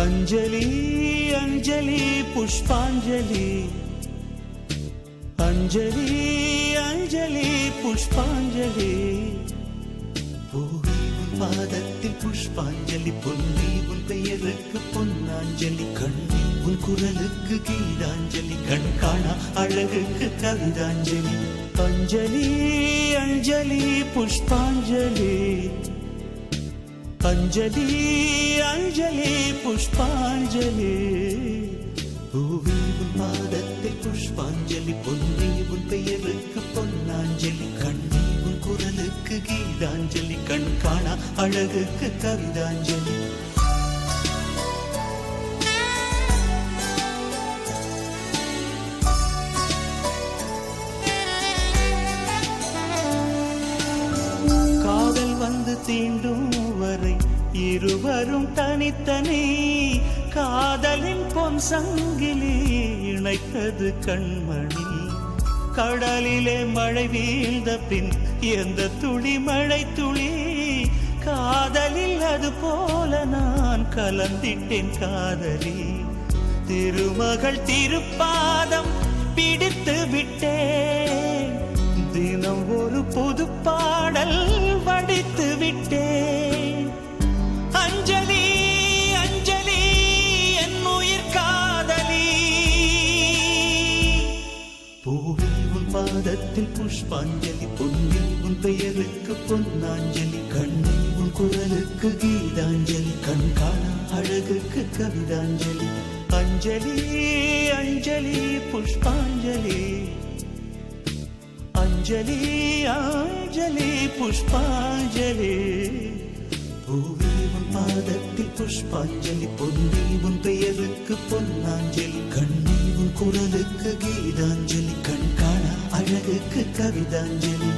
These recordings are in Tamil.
अंजलि अंजलि पुष्पांजलि अंजलि अंजलि पुष्पांजलि பூவி உன் பாதத்தில் புஷ்பாஞ்சலி பொன்னி உன் பெயருக்கு பொன்னாஞ்சலி கண்ணி உன் குரலுக்கு கீதாஞ்சலி கண் காணா அழகுக்கு கவிதாஞ்சலி अंजलि अंजलि पुष्पांजलि अंजलि अंजलि पुष्पांजलि பூவி உன் பாதத்தில் புஷ்பாஞ்சலி பொன்னி உன் பெயருக்கு பொன்னாஞ்சலி கண்ணி உன் குரலுக்கு கீதாஞ்சலி கண் காணா அழகுக்கு கவிதாஞ்சலி காதல் வந்து தீண்டும் வரை இருவரும் தனித்தனி காதலின் பொன் சங்கிலி இணைத்தது கண்மணி கடலிலே மழை வீழ்ந்த பின் எந்த துளி மழை துளி காதலில் அது போல நான் கலந்திட்டேன் காதலி திருமகள் திருப்பாதம் பிடித்து விட்டேன் தினம் ஒரு புது பாடல் வடித்து விட்டேன் अंजलि अंजलि என் உயிர் காதலி பூவி உன் பாதத்தில் புஷ்பாஞ்சலி பொன்னி உன் பெயருக்கு பொன்னாஞ்சலி கண்ணி உன் குரலுக்கு கீதாஞ்சலி கண் காணா அழகுக்கு கவிதாஞ்சலி अंजलि अंजलि पुष्पांजलि अंजलि अंजलि पुष्पांजलि பூவி உன் பாதத்தில் புஷ்பாஞ்சலி பொன்னி உன் பெயருக்கு பொன்னாஞ்சலி கண்ணி உன் குரலுக்கு கீதாஞ்சலி கண் காணா அழகுக்கு கவிதாஞ்சலி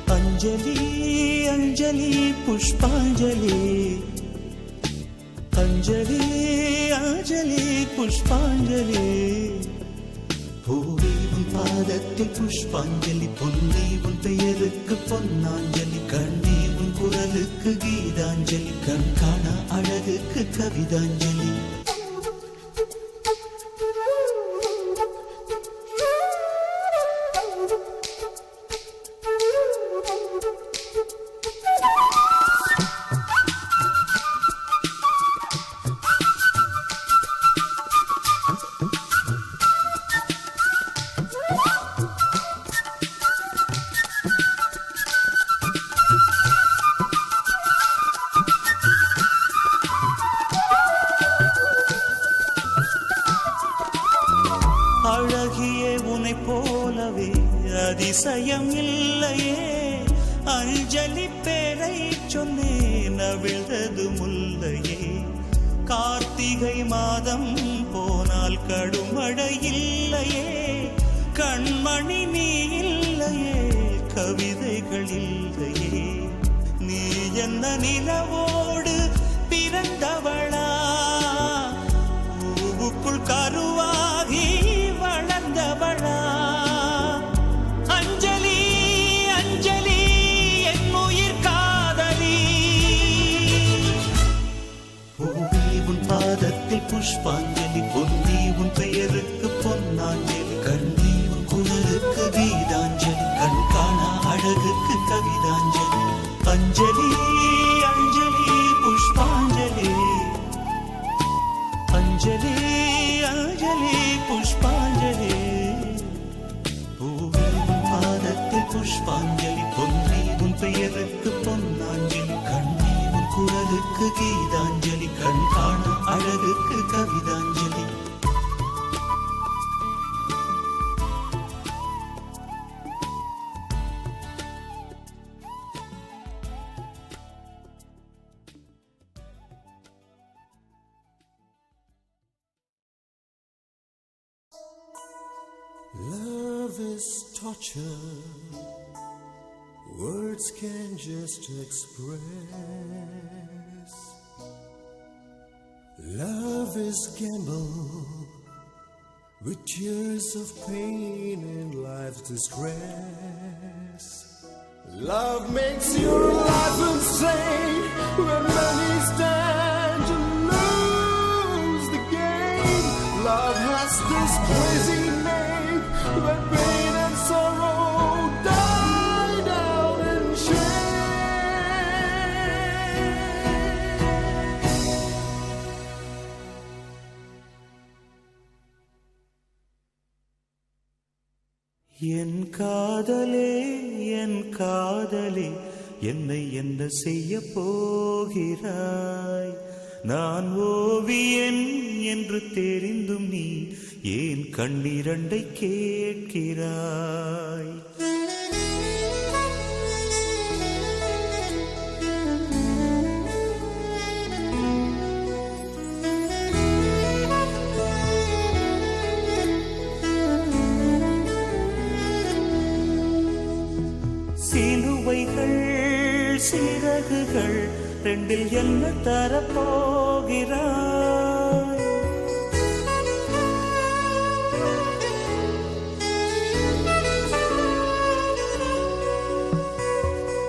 अंजलि अंजलि पुष्पांजलि अंजलि अंजलि पुष्पांजलि பூவி உன் பாதத்தில் புஷ்பாஞ்சலி பொன்னி உன் பெயருக்கு பொன்னாஞ்சலி கண்ணி உன் குரலுக்கு கீதாஞ்சலி, கண் காண அழகுக்கு கவிதாஞ்சலி. அழகியே உனை போலவே அதிசயம் இல்லையே, அஞ்சலி பேரை சொன்னேன் அவிழ்ந்தது முல்லையே. கார்த்திகை மாதம் போனால் கடுமழை இல்லையே, கண்மணி நீ இல்லையே கவிதைகள் இல்லையே. நீ என்ன நிலவோடு பிறந்தவளா, பூவுக்குள் கருவாகி வளர்ந்தவளா. அஞ்சலி அஞ்சலி என் உயிர் காதலி, பூவே உன் பாதத்தில் புஷ்பாஞ்சலி, பொன்னி உன் பெயருக்கு பொன்னாஞ்சலி, கண்ணி உன் குரலுக்கு கீதாஞ்சலி, கண் காண அழகுக்கு கவிதாஞ்சலி. அஞ்சலி அஞ்சலி புஷ்பாஞ்சலி, அஞ்சலி அஞ்சலி புஷ்பாஞ்சலி. பூவே உன் பாதத்தில் புஷ்பாஞ்சலி, பொன்னி உன் பெயருக்கு பொன்னாஞ்சலி, கண்ணி உன் குரலுக்கு கீதாஞ்சலி, கண் காண அழகுக்கு கவிதாஞ்சலி. Love is torture, words can just express. Love is gamble with tears of pain and life's disgrace. Love makes your life insane when many stand to lose the game. Love has this crazy name when pain and sorrow die down in shame. என் காதலே என் காதலே, என்னை என்ன செய்ய போகிறாய்? நான் ஓவியன் என்று தெரிந்தும் நீ ஏன் கண்ணிரண்டை கேட்கிறாய்? சிலுவைகள் சிறகுகள் ரெண்டில் என்ன தரப்போகிறாய்?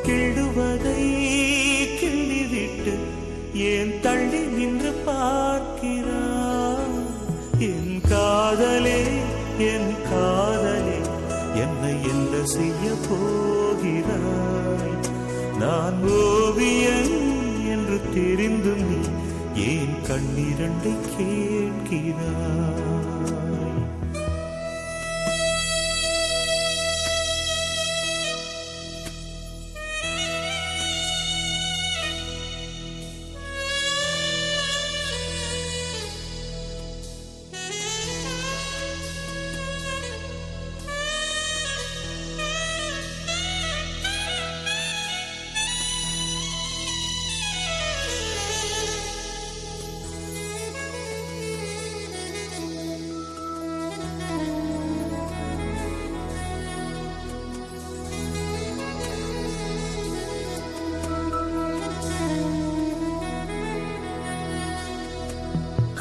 கிள்ளுவதை கிள்ளிவிட்டு ஏன் தள்ளி நின்று பார்க்கிறாய்? என் காதலே என் காதலே, என்னை என்ன செய்ய போகிறாய்? நான் ஓவியன் என்று தெரிந்தும் நீ ஏன் கண்ணிரண்டை கேட்கிறாய்?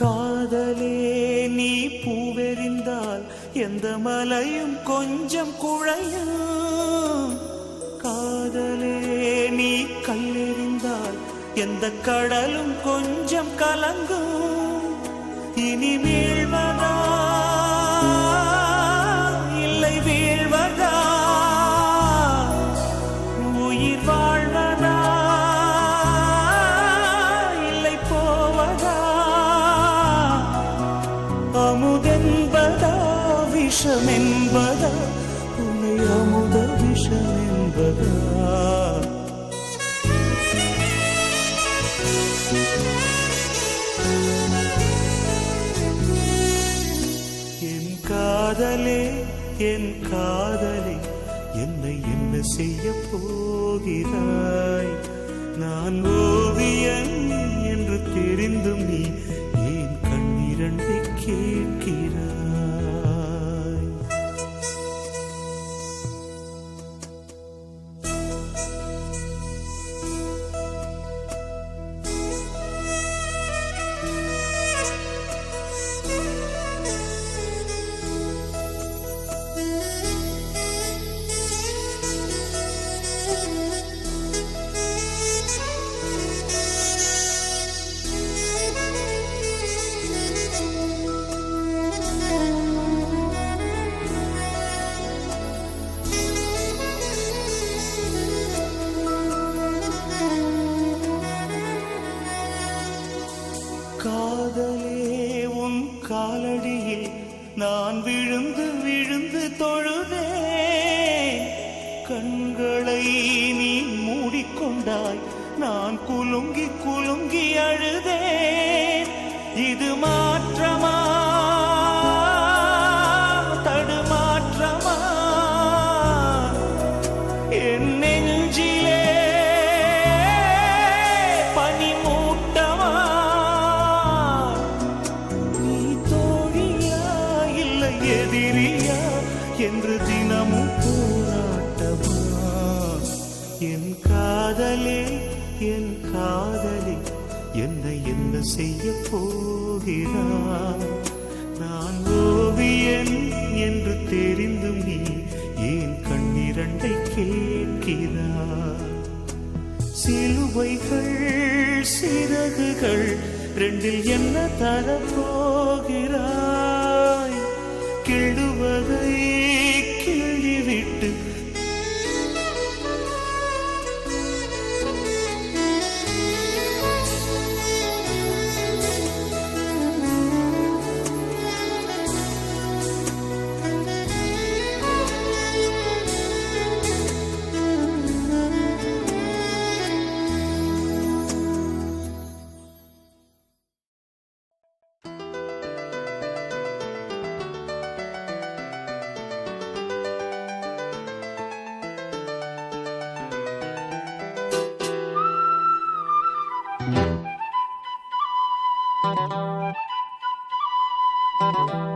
காதலே நீ பூவெறிந்தால் எந்த மலையும் கொஞ்சம் குழையும். காதலே நீ கல்லே எந்த கடலும் கொஞ்சம் கலங்கும். இனி மீழ்வதா இல்லை வீழ்வதா, உயிர் வாழ்வதா இல்லை போவதா, அமுதென்பதா விஷமென்பதா, உன்னை அமுத விஷமென்பதா. என் காதலே என் காதலே என்னை என்ன செய்ய போகிறாய்? நான் ஓவியன் என்று தெரிந்தும் நீ ஏன் கண்ணிரண்டை கேட்கிறாய்? காதலே உன் காலடியில் நான் விழுந்து விழுந்து தொழுதேன். கண்களை நீ மூடிக்கொண்டாய், நான் குலுங்கி குலுங்கி அழுதேன். இது மாற்றமா தடுமாற்றமா? என் நெஞ்சிலே என்று தினமும் போராட்டமா? என் காதலே என் காதலே என்னை என்ன செய்ய போகிறாய்? நான் ஓவியன் என்று தெரிந்தும் நீ ஏன் கண்ணிரண்டை கேட்கிறாய்? சிலுவைகள் சிறகுகள் ரெண்டில் என்ன தரப்போகிறாய்? கிள்ளுவதை கிள்ளிவிட்டு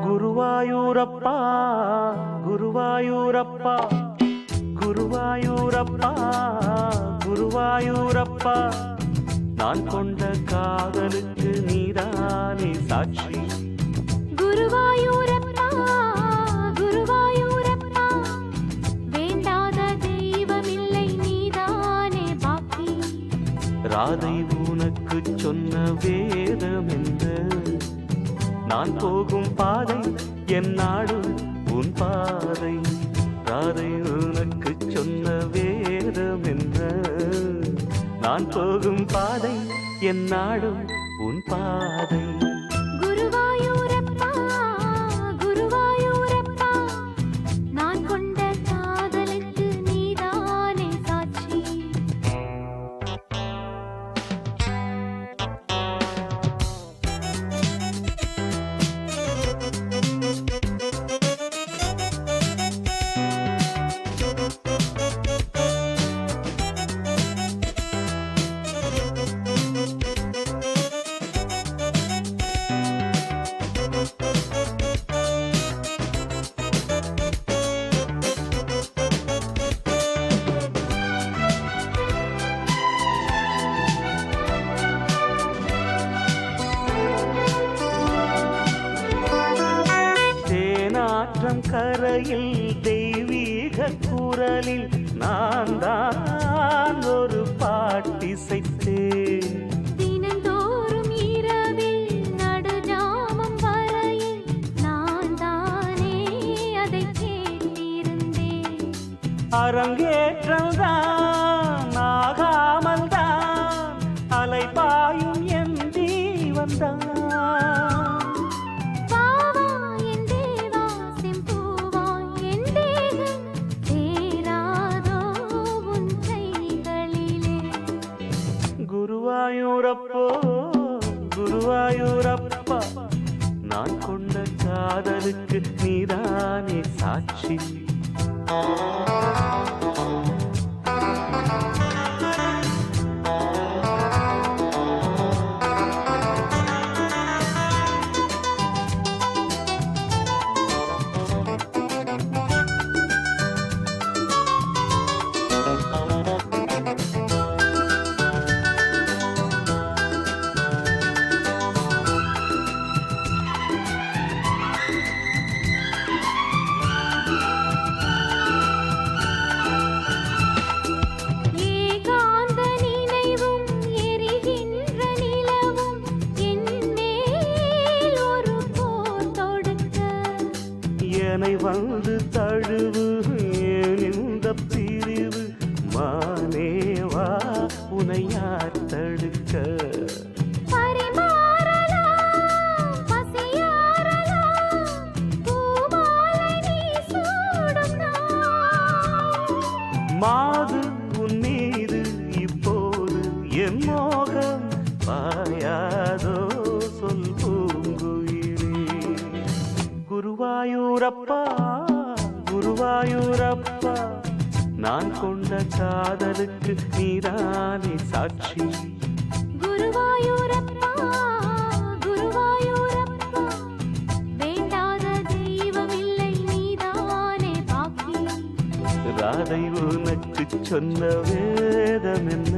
குருவாயூரப்பா குருவாயூரப்பா குருவாயூரப்பா குருவாயூரப்பா, நான் கொண்ட காதலுக்கு நீதானே சாட்சி. குருவாயூரப்பா குருவாயூரப்பா, வேண்டாத தெய்வமில்லை நீதானே பாக்கி. ராதை உனக்கு சொன்ன வேதம் என்ன? நான் போகும் பாதை என் நாடு உன் பாதை. ராதை உனக்கு சொன்ன வேதம் என்ன? நான் போகும் பாதை என் நாடு உன் பாதை. குருவாயூரப்பா குருவாயூரப்பா, நான் கொண்ட காதலுக்கு நீதானே சாட்சி. கரையில் தெய்வீக குரலில் நான் தான் ஒரு பாட்டிசைத்தேன். தினந்தோறும் இரவில் நடுஜாமம் வரையில் நான் தானே அதை கேட்டிருந்தேன். அரங்கேற்றம்தான் ஆகாமல் தான் அலைபாயும் என் ஜீவன்தான். பாவா என் தேவா செம்பூவா என் தேகம் சேராதோ உன் கைகளிலே. குருவாயூரப்போ குருவாயூரப்பா, நான் கொண்ட காதலுக்கு நீதானே சாட்சி. ஏகாந்த நினைவும் எரிகின்ற நிலவும் என் மேல் ஒரு போர் தொடுக்க. என்னை வந்து தழுவு ஏன் இந்த பிரிவு, மானேவா உனை யார் தடுக்க. பரிமாறலாம் பசியாறலாம் பூமாலை நீ சூடும் நாள். மாது உன் மீது இப்போது என் மோகம் பாயாதோ சொல் பூங்குயிலே. குருவாயூரப்பா குருவாயூரப்பா, நான் கொண்ட காதலுக்கு நீதானே சாட்சி. குருவாயூரப்பா குருவாயூரப்பா, வேண்டாத தெய்வமில்லை நீதானே பாக்கி. ராதை உனக்கு சொன்ன வேதம் என்ன,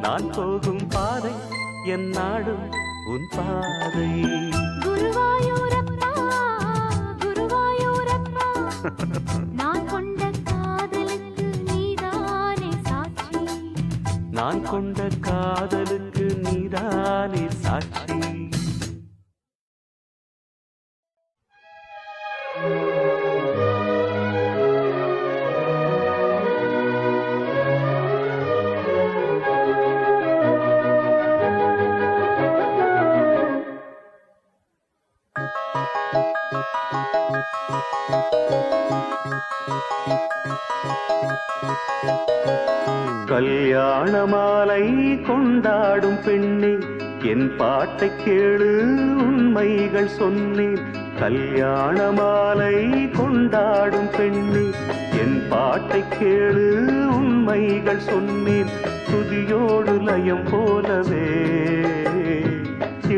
நான் போகும் பாதை என் நாடும் உன் பாதை. குருவாயூரப்பா குருவாயூரப்பா, நான் கொண்ட காதலுக்கு நீதானே சாட்சி. நான் கொண்ட காதலுக்கு நீதானே சாட்சி. கல்யாண மாலை கொண்டாடும் பெண்ணே, என் பாட்டை கேளு உண்மைகள் சொன்னேன். கல்யாண மாலை கொண்டாடும் பெண்ணே, என் பாட்டை கேளு உண்மைகள் சொன்னேன். துதியோடு லயம் போலவே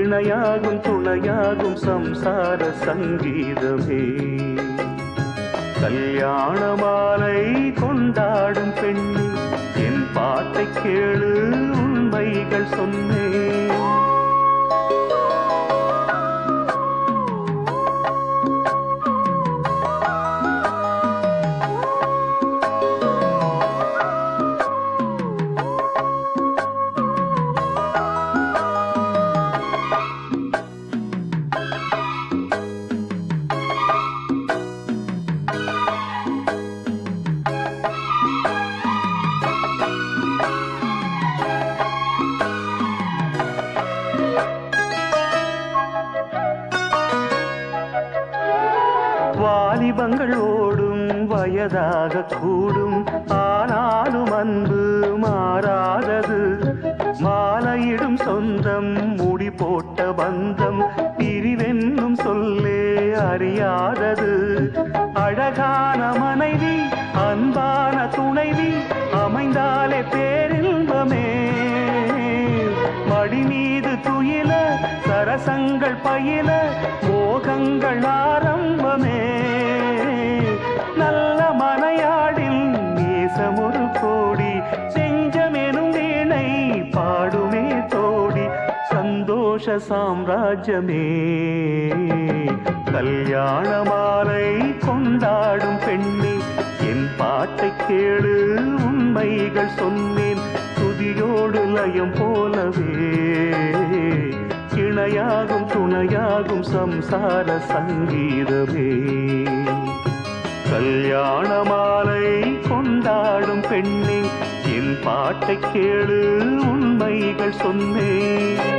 இணையாகும் துணையாகும் சம்சார சங்கீதமே. கல்யாண மாலை கொண்டாடும் பெண்ணே, என் பாட்டை கேளு உண்மைகள் சொன்னேன். வாலிபங்கள் ஓடும் வயதாக கூடும், ஆனாலும் அன்பு மாறாதது. மாலையிடும் சொந்தம் முடி போட்ட பந்தம் பிரிவென்னும் சொல்லே அறியாதது. அழகான மனைவி அன்பான துணைவி அமைந்தாலே பேரின்பமே. மடி மீது துயில சரசங்கள் பயில மோகங்கள் ஆரம்பமே. நல்ல மனையாடில் நேசமொரு கோடி, செஞ்சமெனும் வீணை பாடுமே தோடி. சந்தோஷ சாம்ராஜ்யமே கல்யாண மாலை கொண்டாடும் பெண்ணே, என் பாட்டை கேளு உண்மைகள் சொன்னேன் துதியோடு லயம் போலவே இணையாகும் துணையாகும் சம்சார சங்கீதமே கல்யாண மாலை கொண்டாடும் பெண்ணே என் பாட்டை கேளு உண்மைகள் சொன்னேன்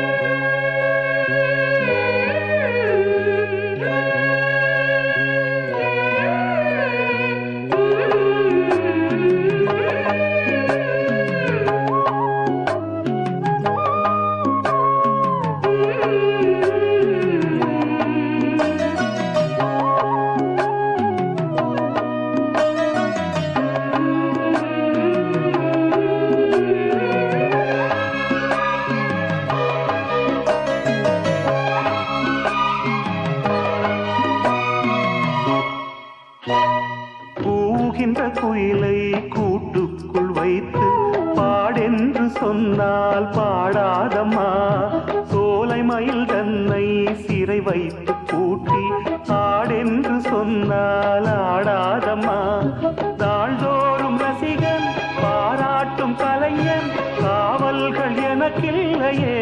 குயிலை கூட்டுக்குள் வைத்து பாடென்று சொன்னால் பாடாதம்மா சோலை மயில் தன்னை சிறை வைத்து பூட்டி ஆடென்று சொன்னால் ஆடாதம்மா நாள்தோறும் ரசிகன் பாராட்டும் கலைஞன் காவல்கள் எனக்கில்லையே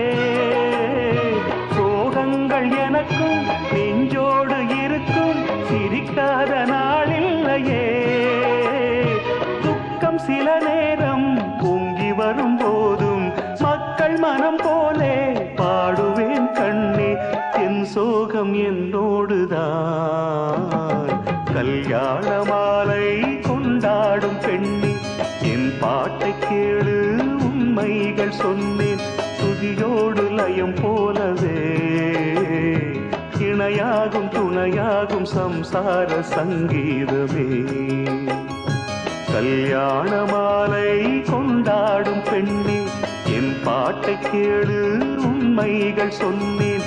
சோகங்கள் எனக்கும் நெஞ்சோடு இருக்கும் சிரிக்காத நாளில்லையே சில நேரம் பொங்கி வரும் போதும் மக்கள் மனம் போலே பாடுவேன் கண்ணே என் சோகம் என்னோடுதான் கல்யாண மாலை கொண்டாடும் பெண்ணே என் பாட்டை கேளு உண்மைகள் சொன்னேன் துதியோடு லயம் போலவே இணையாகும் துணையாகும் சம்சார சங்கீதமே கல்யாண மாலை கொண்டாடும் பெண்ணே என் பாட்டை கேளு உண்மைகள் சொன்னேன்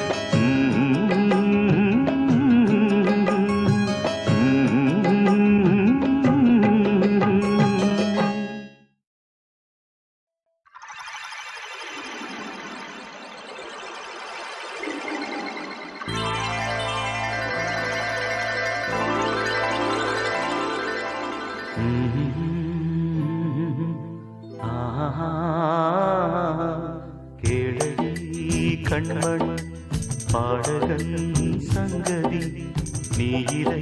கேளடி கண்மணி பாடகன் சங்கதி நீ இதை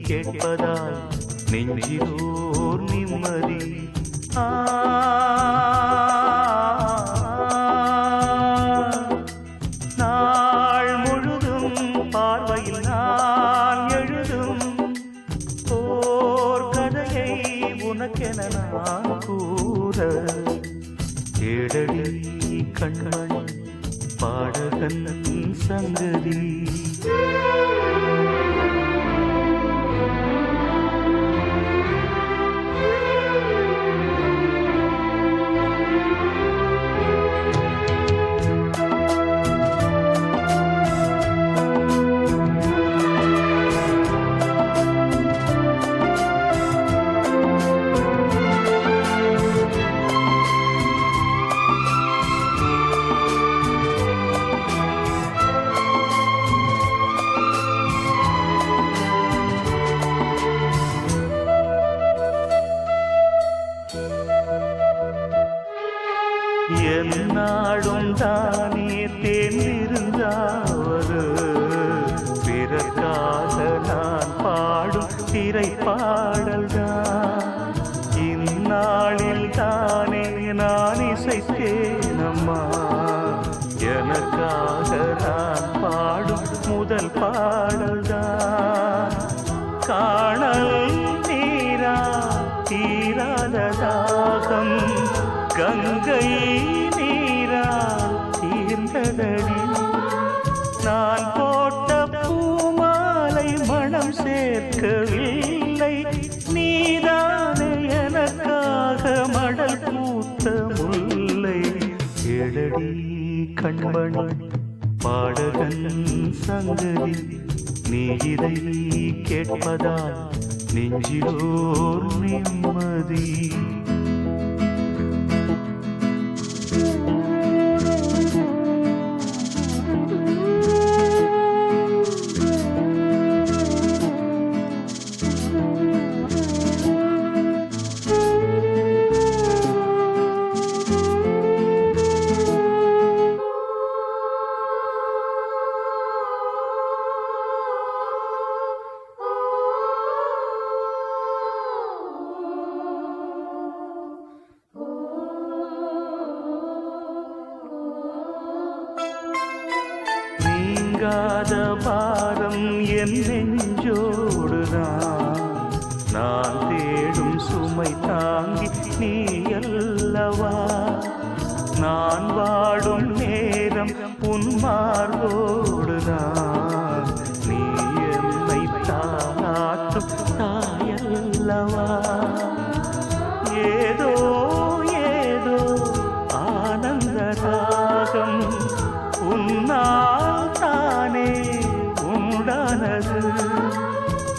கேட்பதால் நெஞ்சிலோர் நிம்மதி நாள் முழுதும் பார்வையில் நான் எழுதும் ஓர் கதையை உனக்கென நான் கூற கேளடி கண்மணி பாடகன் சங்கதி என்னாடும் தானே தேர்ந்திருந்தாவது பிறக்காக நான் பாடும் திரைப்பாடல்தான் இந்நாளில் தானே நான் இசைத்தேனம்மா எனக்காக நான் பாடும் முதல் பாடல்தான் காணல் நீரா தீராத தாகம் கங்கை நீரா தீர்ந்ததடி நான் போட்ட பூமாலை மனம் சேர்க்கவில்லை நீதானே எனக்காக மடல் பூத்த முல்லை கேளடி கண்மணி பாடகன் சங்கதி நீ இதை கேட்பதால் நெஞ்சிலோர் நிம்மதி நீங்காத பாரம் என் நெஞ்சோடுதான். நான் தேடும் சுமை தாங்கி நீ அல்லவா. நான் வாடும் நேரம் உன் மார்போடுதான். நீ என்னை தாளாட்டும் தாயல்லவா. ஏதோ ஏதோ ஆனந்த ராகம் உன்னால் தானே உண்டானது.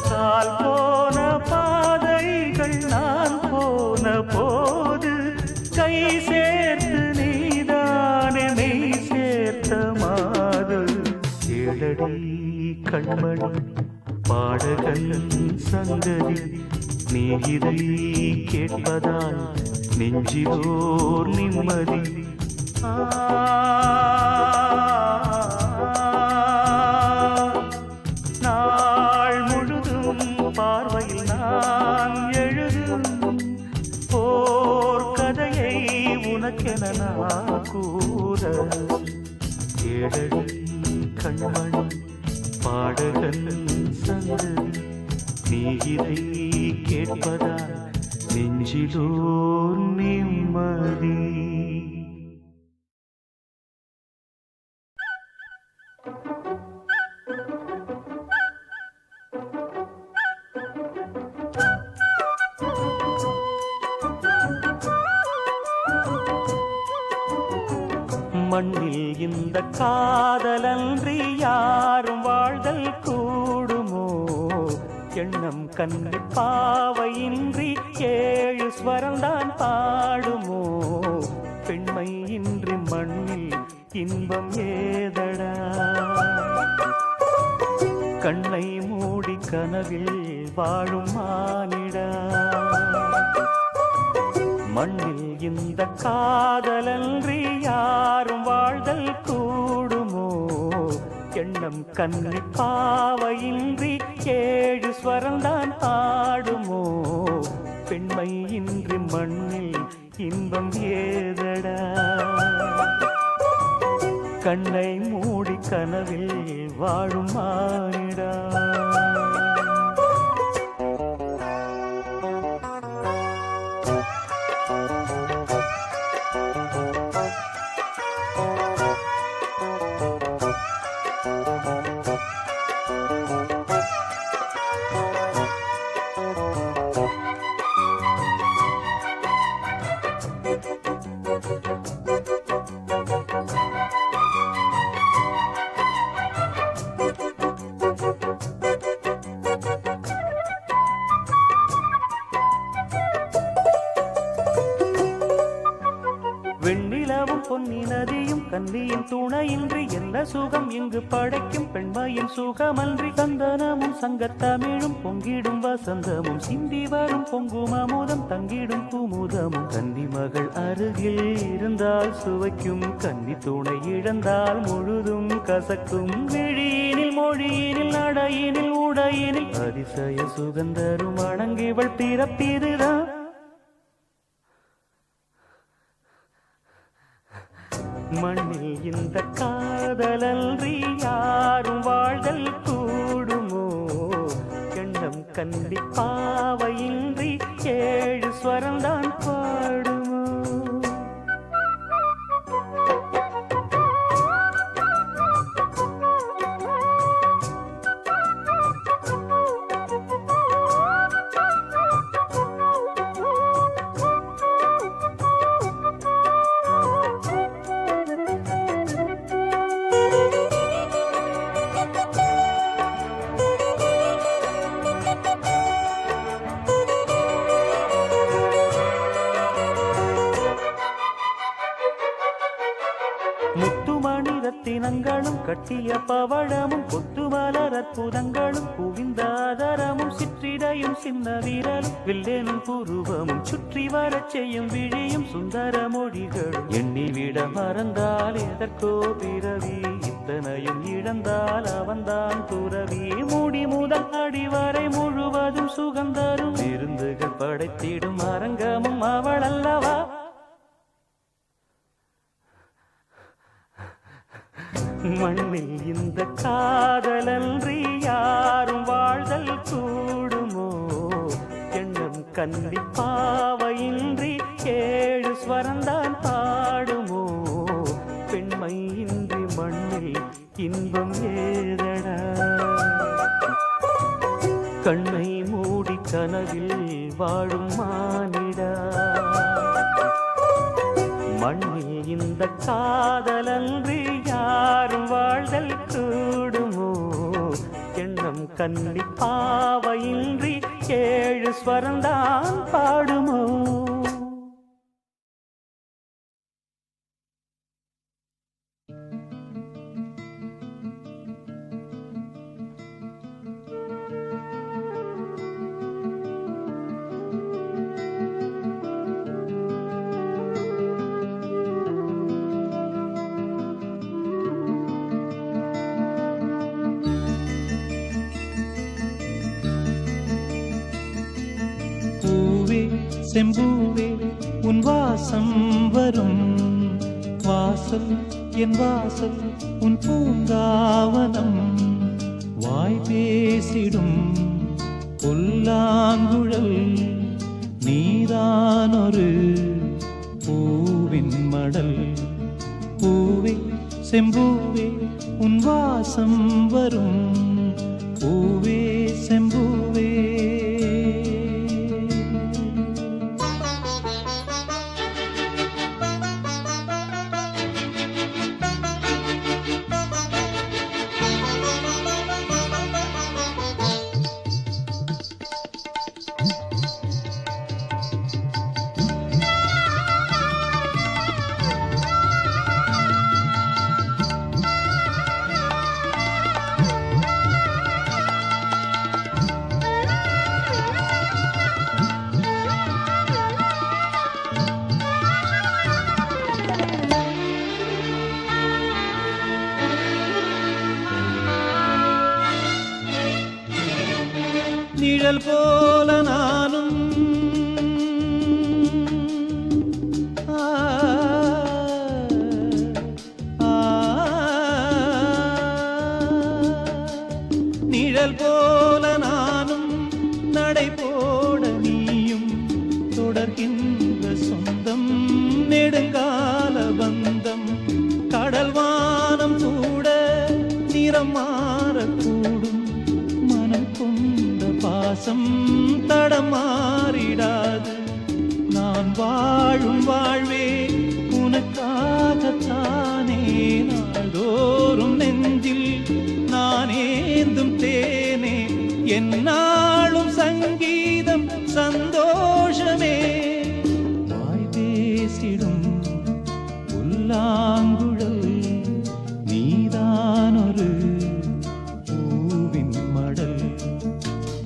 கால் போன பாதைகள் நான் போன போது கை சேர்த்து நீதானே மெய் சேர்த்த மாது. கேளடி கண்மணி பாடகன் சங்கதி, நீ இதை கேட்பதால் நெஞ்சிலோர் நிம்மதி. நாள் முழுதும் பார்வையில் நான் எழுதும் போர் கதையை உனக்கென நான் கூற. கேளடி கண்மணி பாடகன் சங்கதி, நீ இதை கேட்பதால் நெஞ்சிலோர் நிம்மதி. மண்ணில் இந்த காதலன்றி யாரும் வாழ்தல் கூடுமோ. எண்ணம் கண்ணி பாவையின்றி 7 ஸ்வரம்தான் பாடுமோ. பெண்மை இன்றி மண்ணில் இன்பம் ஏதடா. கண்ணை மூடி கனவில் வாழும் மானிடா. மண்ணில் இந்த காதலன்றி யாரும் வாழ்தல் கூடுமோ. எண்ணம் கண்ணி பாவையின்றி 7 ஸ்வரம்தான் ஆடுமோ. பெண்மை இன்றி மண்ணில் இன்பம் ஏதடா. கண்ணை மூடி கனவில் வாழும் மானிடா. வெண்ணிலவும் பொன்னி நதியும் கன்னியின் துணையின்றி என்ன சுகம் இங்கு படைக்கும். பெண்மையின் சுகமன்றி சந்தனமும் சங்கத்தமிழும் பொங்கிடும் வசந்தமும் சிந்தி வரும் பொங்கும் அமுதம் தங்கிடும் குமுதமும். கன்னி மகள் அருகில் இருந்தால் சுவைக்கும், கன்னி துணை இழந்தால் முழுதும் கசக்கும். விழியினில் மொழியினில் நடையினில் உடையினில் அதிசய சுகந்தரும் அணங்கிவள் பிறப்பிதுதான். மண்ணில் இந்த காதலன்றி யாரும் வாழ்தல் கூடுமோ. எண்ணம் கண்டி பாவையின்றி 7 ஸ்வரம்தான் பாடுமோ. முத்துமணி ரத்தினங்களும் கட்டிய பவழமும் கொத்து மலர் அற்புதங்களும் குவிந்தாதரமும் சிற்றிடையும் சின்ன வீரலும் வில்லேனும் புருவமும் சுற்றி வரச் செய்யும் விழியும் சுந்தர மொழிகளும். எண்ணிவிட மறந்தால் எதற்கோ பிறவி, இத்தனையும் இழந்தால் அவன்தான் துறவி. மூடி முதல் அடிவரை முழுவதும் சுகந்தரும் விருந்துகள் படைத்திடும் அரங்கமும் அவள் அல்லவா. மண்ணில் இந்த காதலன்றி யாரும் வாழ்தல் கூடுமோ எண்ணம் கண்டிப்பாவையின்றி 7 ஸ்வரந்தான் பாடுமோ பெண்மை இன்றி மண்ணில் இன்பம் ஏதடா கண்ணை மூடி கனவில் வாழும் மானிடா மண்ணில் இந்த காதலன்றி யாரும் வாழ்தல் கூடுமோ எண்ணம் கண்டிப்பாவையின்றி 7 ஸ்வரந்தான் பாடுமோ செம்பூவே உன் வாசம் வரும் வாசல் என் வாசல் உன் பூங்காவனம் வாய் பேசிடும் புல்லாங்குழல் நீதானொரு பூவின் மடல் பூவே செம்பூவே உன் வாசம் வரும் பூவே செம்பூவே நிழல் போல நானும் நிழல் போல நானும் நடை போட நீயும் தொடர்கின்ற சொந்தம் நெடுங்கால பந்தம் கடல் வானம் கூட நிறம் மாறக்கூடும் மனம் கொண்ட பாசம் தடமாறிடாது நான் வாழும் வாழ்வே உனக்காகத்தானே நாள்தோறும் நெஞ்சில் நான் ஏந்தும் தேனே என்னாலும் சங்கீதம் சந்தோஷமே வாய் பேசிடும் புல்லாங்குழல் நீதானொரு பூவின் மடல்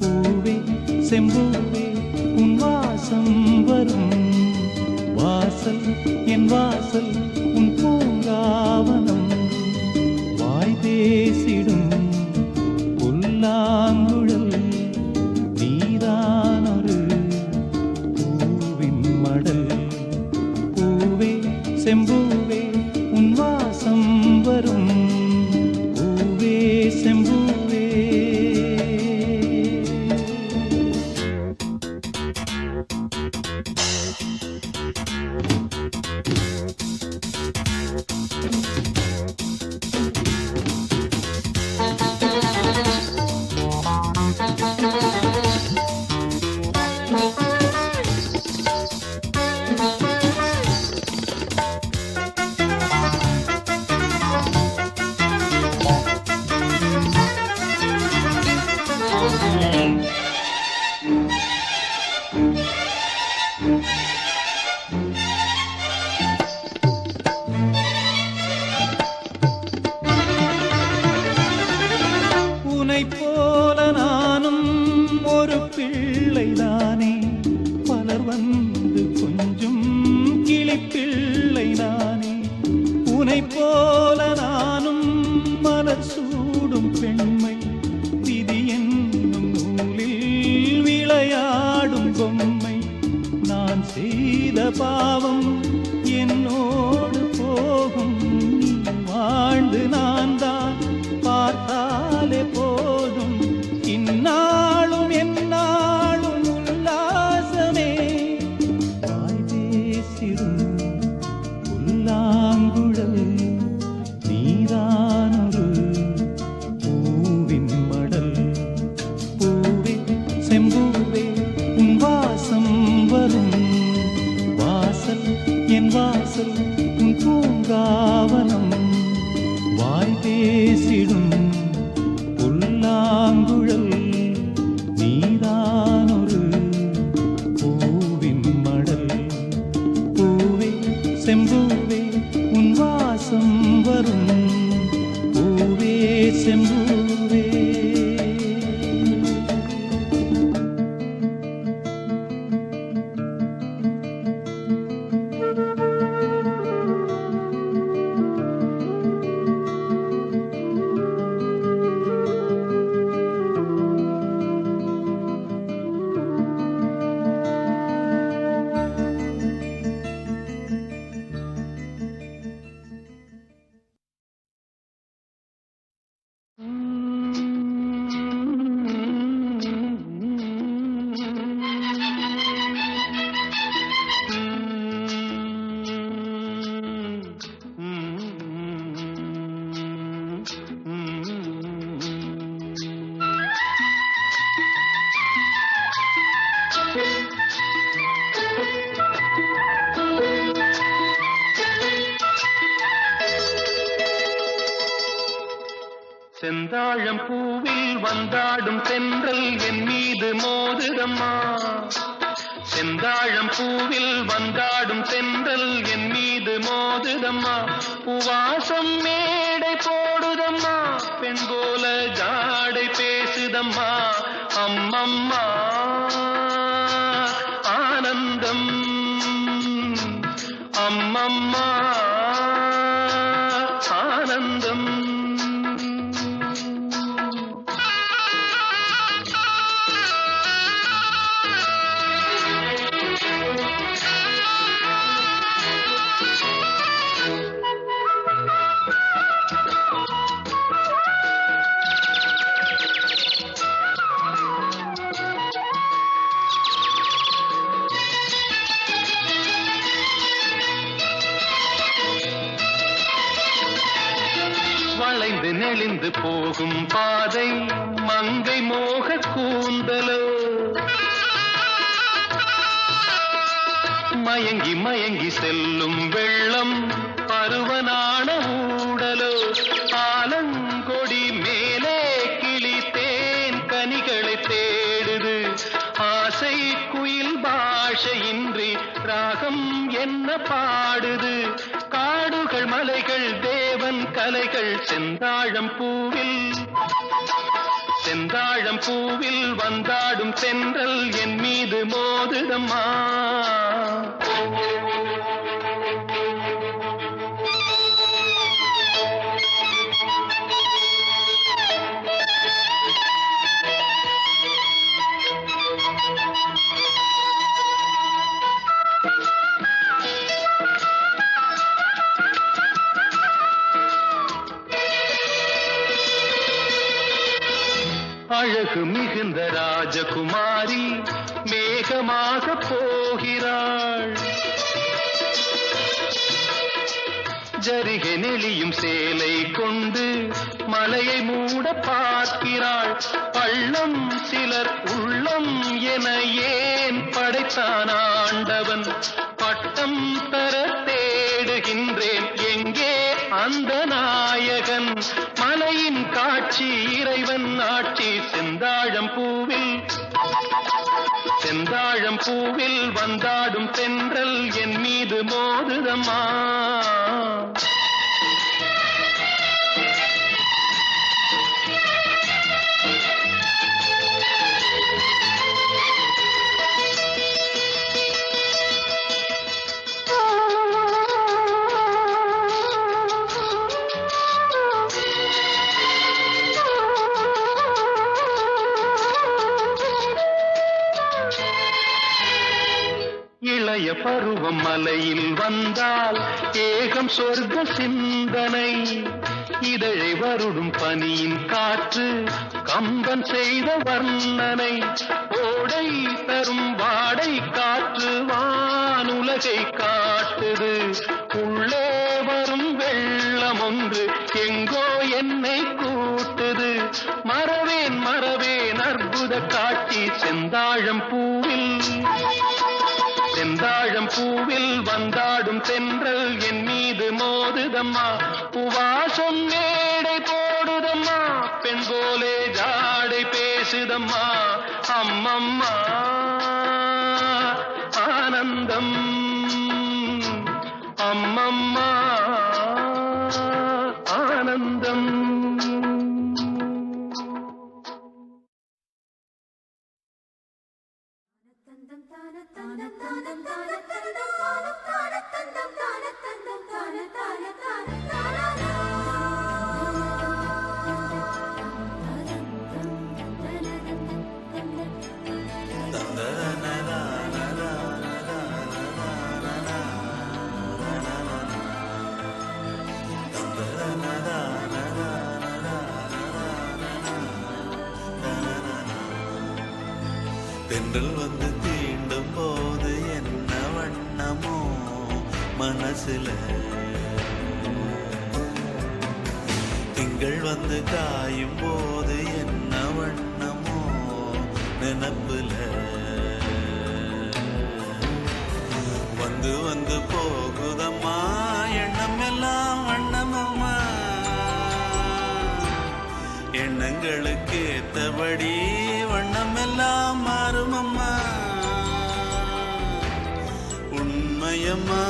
பூவே செம்பூவே உன் வாசம் வரும் வாசல் என் வாசல் உன் பூங்காவனம் வாய் பேசிடும் புல்லாங்குழல் நீதானொரு பூவின் மடல் பூவே செம்பூவே உன் வாசம் வரும் பூவே செம்பூவே உன்னைப் போல நானும் ஒரு பிள்ளைதானே பலர் வந்து கொஞ்சம் கிளிப்பிள்ளை நானே உன்னைப் போல நானும் மலர் சூடும் பெண்மை விதி என்னும் நூலில் விளையாடும் பொம்மை நான் செய்த பாவம் என்னோடு போகும் நீ வாழ்ந்து நான் வந்தாலே போதும் இந்நாளும் எந்நாளும் உல்லாசமே. வாய் பேசிடும் புல்லாங்குழல் நீதானொரு பூவின் மடல். பூவே செம்பூவே உன் வாசம் வரும் வாசல் என் வாசல் உன் பூங்காவனம். வாய் பேசிடும் புல்லாங்குழல் நீதானொரு பூவின் மடல். பூவே செம்பூவே உன் வாசம் வரும் பூவே செம்பூவே. செந்தாழம் பூவில் வந்தாடும் தென்றல் என் மீது மோதுதம்மா. செந்தாழம் பூவில் வந்தாடும் தென்றல் என் மீது மோதுதம்மா. பூவாசம் மேடை போடுதம்மா, பெண் போல ஜாடை பேசுதம்மா. அம்மம்மா ஆனந்தம், அம்மம்மா ஆனந்தம். வளைந்து நெளிந்து போகும் பாதை மங்கை மோக கூந்தலோ. மயங்கி மயங்கி செல்லும் வெள்ளம் பருவனான ஊடலோ. ஆலங்கொடி மேலே கிளி தேன் கனிகளை தேடுது. ஆசை குயில் பாஷையின்றி ராகம் என்ன பாடுது. காடுகள் மலைகள் தேவன் கலைகள் செந்தாழம் பூவில், செந்தாழம் பூவில் வந்தாடும் தென்றல் என் மீது மோதுதம்மா. அழகு மிகுந்த ராஜகுமாரி மேகமாக போகிறாள். ஜரிகை நெளியும் சேலை கொண்டு மலையை மூட பார்க்கிறாள். பள்ளம் சிலர் உள்ளம் என ஏன் படைத்தான் ஆண்டவன். பட்டம் தர தேடுகின்றேன் எங்கே அந்த நாயகன். மலையின் காட்சி இறைவன் ஆட்சி. செந்தாழம் பூவில், செந்தாழம் பூவில் வந்தாடும் தென்றல் என் மீது மோதுதம்மா. இளைய பருவம் மலையில் வந்தால் ஏகம் சொர்க்க சிந்தனை. இதழை வருடும் பனியின் காற்று கம்பன் செய்த வர்ணனை ஓடை தரும் வாடை காற்று வானுலகை காட்டுது உள்ளே வரும் வெள்ளம் ஒன்று எங்கோ என்னை கூட்டுது மறவேன் மறவேன் அற்புத காட்சி செந்தாழம் பூவில் வந்தாடும் தென்றல் என் மீது மோதுதம்மா உவாசம் மேடை போடுதம்மா பெண் போலே ஜாடை பேசுதம்மா அம்மம்மா ஆனந்தம் அம்மம்மா ஆனந்தம் தென்றல் வந்து தீண்டும் போது என்ன வண்ணமோ மனசுல திங்கள் வந்து காயும் போது என்ன வண்ணமோ நினப்புல வந்து வந்து போகுதம்மா எண்ணம் எல்லாம் வண்ணமம்மா எண்ணங்களுக்கு ஏத்தபடி வண்ணம் எல்லாம் மாறுமம்மா உண்மையம்மா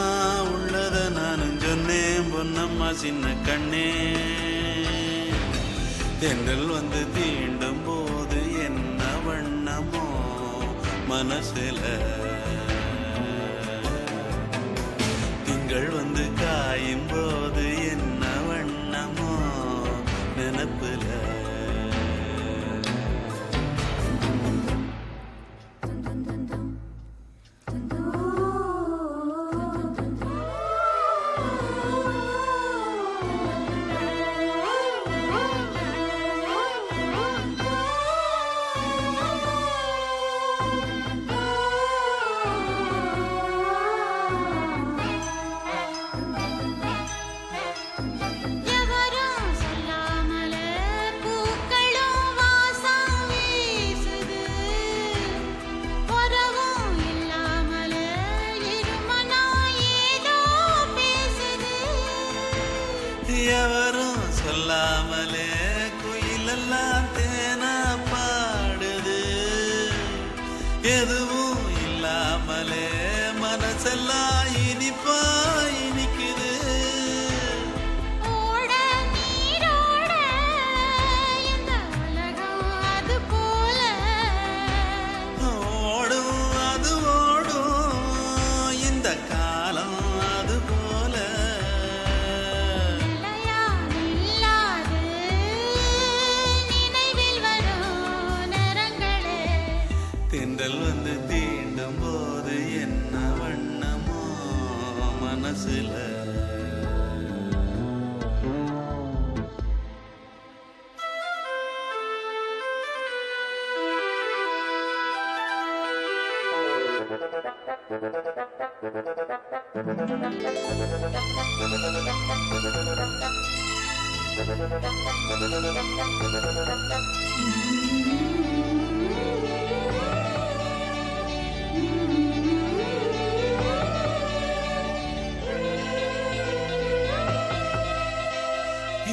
உள்ளத நானும் சொன்னேன் பொன்னம்மா சின்ன கண்ணே தென்றல் வந்து தீண்டும் போது என்ன வண்ணமோ மனசுல திங்கள் வந்து காயும் போது என்ன வண்ணமோ நினப்புல எவரும் சொல்லாமலே குயிலெல்லாம் தேனா பாடுது எதுவும் இல்லாமலே மனசெல்லாம் இனிப்பா இனிக்குது ஓடும் அது ஓடும் இந்த காலம் அது போல தென்றல் வந்து தீண்டும் போது என்ன வண்ணமோ மனசுல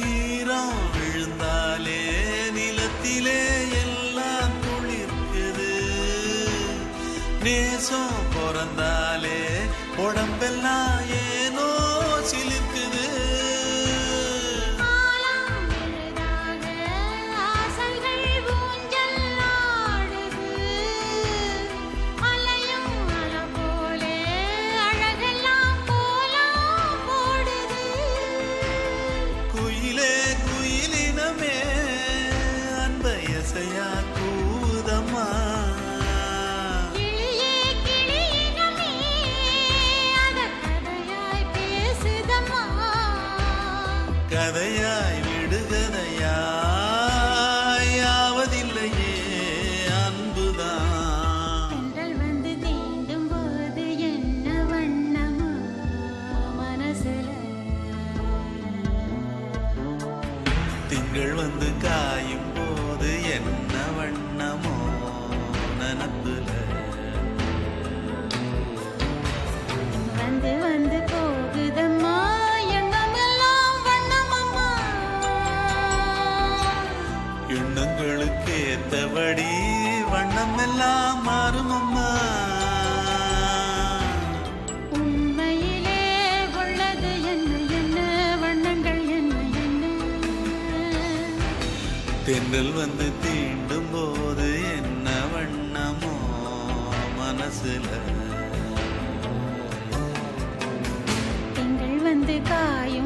ஈரம் விழுந்தாலே நிலத்திலே எல்லாம் துளிர்க்குது நேசம் பிறந்தாலே உடம்பெல்லாம் ஏனோ சிலிர்க்குது குயிலே குயிலினமே அன்பையசையா கூதம்மா கதையாய் உங்களுக்கு ஏத்தபடி வண்ணம் எல்லாம் மாறும் அம்மா. உண்மையிலே உள்ளது என்ன என்ன வண்ணங்கள் என்ன என்ன தென்றல் வந்து தீண்டும் போது என்ன வண்ணமோ மனசுல திங்கள் வந்து காயும்